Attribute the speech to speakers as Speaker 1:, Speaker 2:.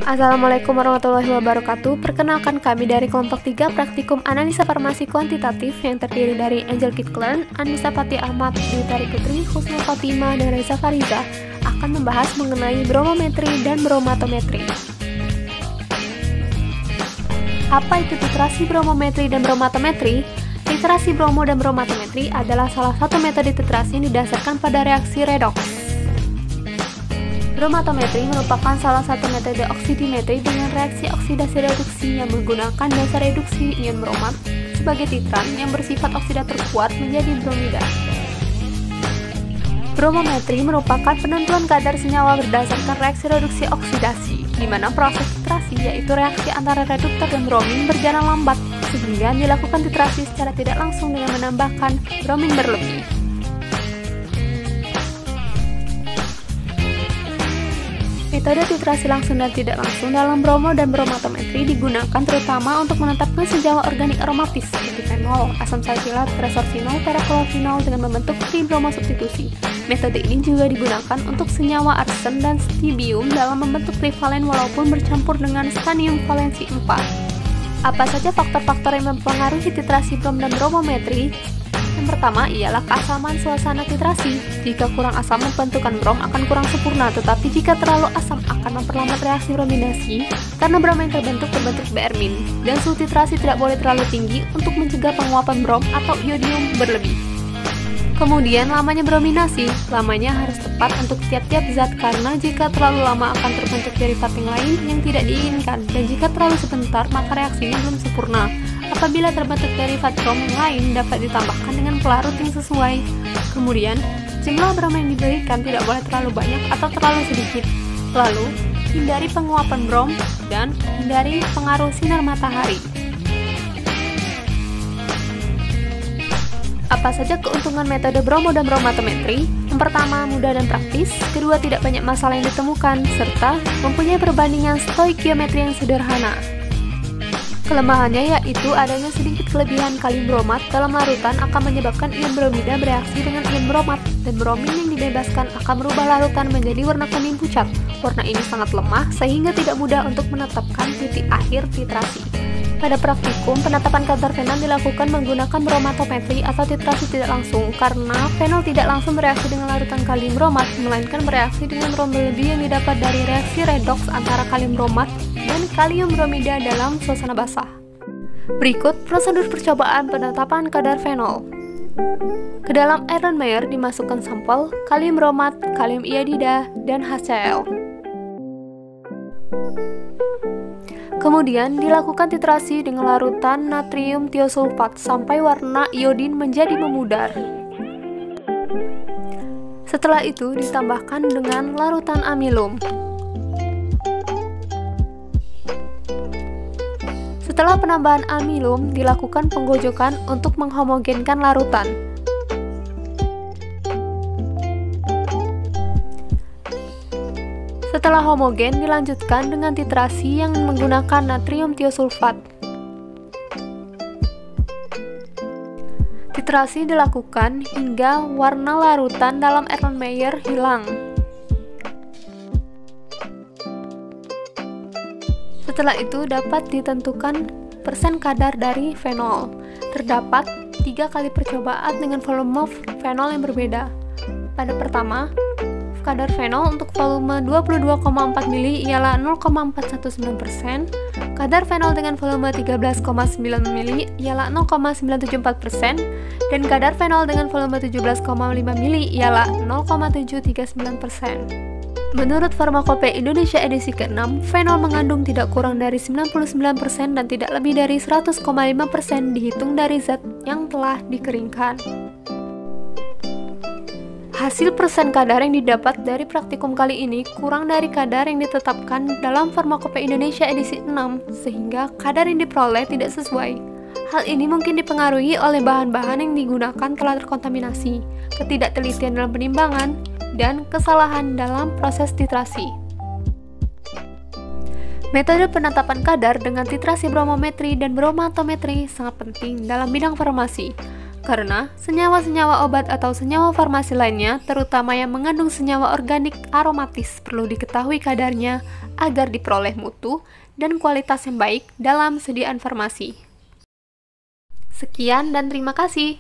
Speaker 1: Assalamualaikum warahmatullahi wabarakatuh. Perkenalkan, kami dari kelompok 3 Praktikum Analisa Farmasi Kuantitatif yang terdiri dari Angel Kitklearn, Anissa Pati Ahmad, Yutari Putri, Husnul Khotimah, dan Reza Fariza akan membahas mengenai bromometri dan bromatometri. Apa itu titrasi, bromometri, dan bromatometri? Titrasi bromo dan bromatometri adalah salah satu metode titrasi yang didasarkan pada reaksi redoks. Bromatometri merupakan salah satu metode oksidimetri dengan reaksi oksidasi reduksi yang menggunakan dasar reduksi ion bromat sebagai titran yang bersifat oksidator kuat menjadi bromida. Bromometri merupakan penentuan kadar senyawa berdasarkan reaksi reduksi oksidasi, di mana proses titrasi yaitu reaksi antara reduktor dan bromin berjalan lambat, sehingga dilakukan titrasi secara tidak langsung dengan menambahkan bromin berlebih. Metode titrasi langsung dan tidak langsung dalam bromo dan bromatometri digunakan terutama untuk menetapkan senyawa organik aromatis seperti fenol, asam salsilat, resorfinol, paraklorfinol dengan membentuk tribromo substitusi. Metode ini juga digunakan untuk senyawa arsen dan stibbium dalam membentuk trivalen walaupun bercampur dengan stanium valensi 4. Apa saja faktor-faktor yang mempengaruhi titrasi brom dan bromometri? Yang pertama ialah keasaman suasana titrasi. Jika kurang asam, pembentukan brom akan kurang sempurna, tetapi jika terlalu asam akan memperlambat reaksi brominasi karena brom yang terbentuk Br-min, dan suhu titrasi tidak boleh terlalu tinggi untuk mencegah penguapan brom atau iodium berlebih. Kemudian lamanya brominasi, lamanya harus tepat untuk tiap-tiap zat karena jika terlalu lama akan terbentuk derivat yang lain yang tidak diinginkan, dan jika terlalu sebentar maka reaksinya belum sempurna. Apabila terbentuk derivat brom yang lain dapat ditambahkan dengan pelarut yang sesuai. Kemudian, jumlah brom yang diberikan tidak boleh terlalu banyak atau terlalu sedikit. Lalu, hindari penguapan brom dan hindari pengaruh sinar matahari. Apa saja keuntungan metode bromo dan bromatometri? Yang pertama, mudah dan praktis. Kedua, tidak banyak masalah yang ditemukan, serta mempunyai perbandingan stoikiometri yang sederhana. Kelemahannya yaitu adanya sedikit kelebihan kalium bromat dalam larutan akan menyebabkan ion bromida bereaksi dengan ion bromat, dan bromin yang dibebaskan akan merubah larutan menjadi warna kuning pucat. Warna ini sangat lemah sehingga tidak mudah untuk menetapkan titik akhir titrasi. Pada praktikum, penetapan kadar fenol dilakukan menggunakan bromatometri atau titrasi tidak langsung karena fenol tidak langsung bereaksi dengan larutan kalium bromat, melainkan bereaksi dengan brom berlebih yang didapat dari reaksi redoks antara kalium bromat dan kalium bromida dalam suasana basah. Berikut prosedur percobaan penetapan kadar fenol. Ke dalam Erlenmeyer dimasukkan sampel kalium bromat, kalium iodida, dan HCl. Kemudian dilakukan titrasi dengan larutan natrium tiosulfat sampai warna iodin menjadi memudar. Setelah itu ditambahkan dengan larutan amilum. Setelah penambahan amilum, dilakukan penggojokan untuk menghomogenkan larutan. Setelah homogen, dilanjutkan dengan titrasi yang menggunakan natrium tiosulfat. Titrasi dilakukan hingga warna larutan dalam Erlenmeyer hilang. Setelah itu dapat ditentukan persen kadar dari fenol. Terdapat 3 kali percobaan dengan volume fenol yang berbeda. Pada pertama, kadar fenol untuk volume 22,4 mili ialah 0,419%, kadar fenol dengan volume 13,9 mili ialah 0,974%, dan kadar fenol dengan volume 17,5 mili ialah 0,739%. Menurut Farmakopeia Indonesia edisi ke-6, fenol mengandung tidak kurang dari 99% dan tidak lebih dari 100,5% dihitung dari zat yang telah dikeringkan. Hasil persen kadar yang didapat dari praktikum kali ini kurang dari kadar yang ditetapkan dalam Farmakopeia Indonesia edisi 6, sehingga kadar yang diperoleh tidak sesuai. Hal ini mungkin dipengaruhi oleh bahan-bahan yang digunakan telah terkontaminasi, ketidaktelitian dalam penimbangan, dan kesalahan dalam proses titrasi. Metode penetapan kadar dengan titrasi bromometri dan bromatometri sangat penting dalam bidang farmasi, Karena senyawa-senyawa obat atau senyawa farmasi lainnya, terutama yang mengandung senyawa organik aromatis, perlu diketahui kadarnya agar diperoleh mutu dan kualitas yang baik dalam sediaan farmasi. Sekian dan terima kasih.